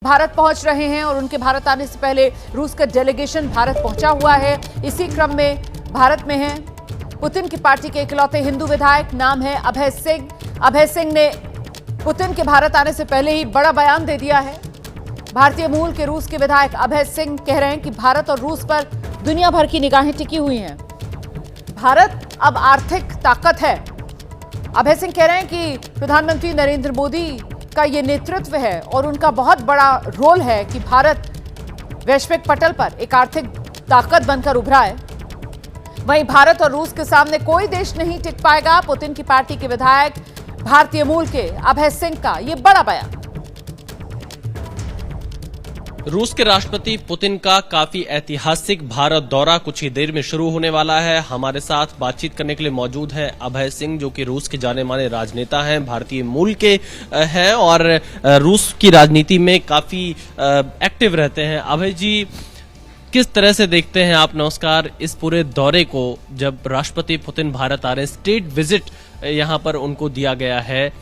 भारत पहुंच रहे हैं और उनके भारत आने से पहले रूस का डेलीगेशन भारत पहुंचा हुआ है। इसी क्रम में भारत में है पुतिन की पार्टी के इकलौते हिंदू विधायक, नाम है अभय सिंह। अभय सिंह ने पुतिन के भारत आने से पहले ही बड़ा बयान दे दिया है। भारतीय मूल के रूस के विधायक अभय सिंह कह रहे हैं कि भारत और रूस पर दुनिया भर की निगाहें टिकी हुई हैं। भारत अब आर्थिक ताकत है। अभय सिंह कह रहे हैं कि प्रधानमंत्री नरेंद्र मोदी का ये नेतृत्व है और उनका बहुत बड़ा रोल है कि भारत वैश्विक पटल पर एक आर्थिक ताकत बनकर उभरा है। वहीं भारत और रूस के सामने कोई देश नहीं टिक पाएगा। पुतिन की पार्टी के विधायक भारतीय मूल के अभय सिंह का ये बड़ा बयान। रूस के राष्ट्रपति पुतिन का काफी ऐतिहासिक भारत दौरा कुछ ही देर में शुरू होने वाला है। हमारे साथ बातचीत करने के लिए मौजूद है अभय सिंह, जो कि रूस के जाने माने राजनेता हैं, भारतीय मूल के हैं और रूस की राजनीति में काफी एक्टिव रहते हैं। अभय जी, किस तरह से देखते हैं आप, नमस्कार, इस पूरे दौरे को, जब राष्ट्रपति पुतिन भारत आ रहे हैं, स्टेट विजिट यहां पर उनको दिया गया है,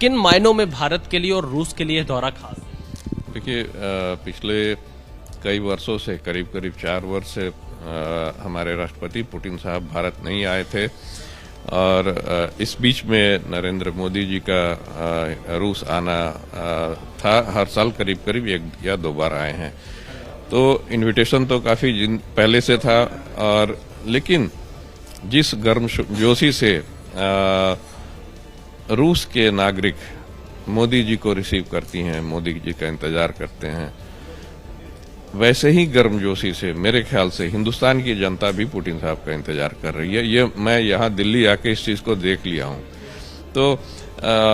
किन मायनों में भारत के लिए और रूस के लिए दौरा खास? देखिए, पिछले कई वर्षों से, करीब 4 वर्ष से हमारे राष्ट्रपति पुतिन साहब भारत नहीं आए थे और इस बीच में नरेंद्र मोदी जी का रूस आना था। हर साल करीब 1 या 2 बार आए हैं, तो इनविटेशन तो काफी पहले से था। और लेकिन जिस गर्मजोशी से रूस के नागरिक मोदी जी को रिसीव करती हैं, मोदी जी का इंतजार करते हैं, वैसे ही गर्मजोशी से मेरे ख्याल से हिंदुस्तान की जनता भी पुतिन साहब का इंतजार कर रही है। ये मैं यहाँ दिल्ली आके इस चीज को देख लिया हूँ। तो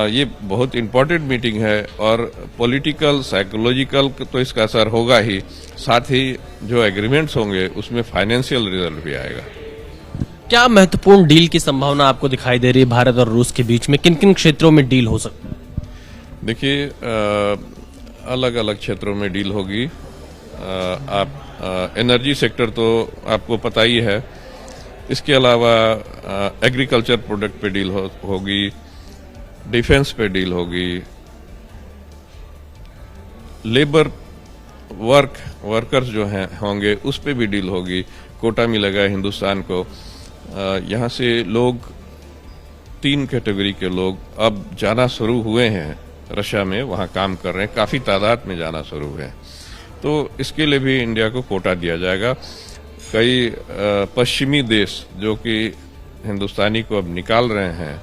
ये बहुत इम्पोर्टेंट मीटिंग है और पॉलिटिकल, साइकोलॉजिकल तो इसका असर होगा ही, साथ ही जो एग्रीमेंट्स होंगे उसमें फाइनेंशियल रिजल्ट भी आएगा। क्या महत्वपूर्ण डील की संभावना आपको दिखाई दे रही है भारत और रूस के बीच में? किन किन क्षेत्रों में डील हो सकती है? देखिए, अलग अलग क्षेत्रों में डील होगी। आप एनर्जी सेक्टर तो आपको पता ही है, इसके अलावा एग्रीकल्चर प्रोडक्ट पे डील होगी, डिफेंस पे डील होगी, लेबर वर्कर्स जो हैं होंगे उस पे भी डील होगी। कोटा मिलेगा हिंदुस्तान को। यहाँ से लोग, 3 कैटेगरी के लोग अब जाना शुरू हुए हैं रशिया में, वहाँ काम कर रहे हैं, काफी तादाद में जाना शुरू हुए हैं। तो इसके लिए भी इंडिया को कोटा दिया जाएगा। कई पश्चिमी देश जो कि हिंदुस्तानी को अब निकाल रहे हैं,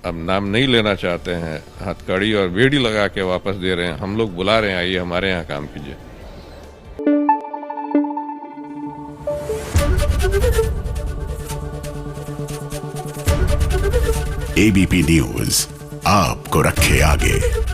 अब नाम नहीं लेना चाहते हैं, हथकड़ी और बेड़ी लगा के वापस दे रहे हैं, हम लोग बुला रहे हैं, आइए हमारे यहाँ काम कीजिए। एबीपी न्यूज आपको रखे आगे।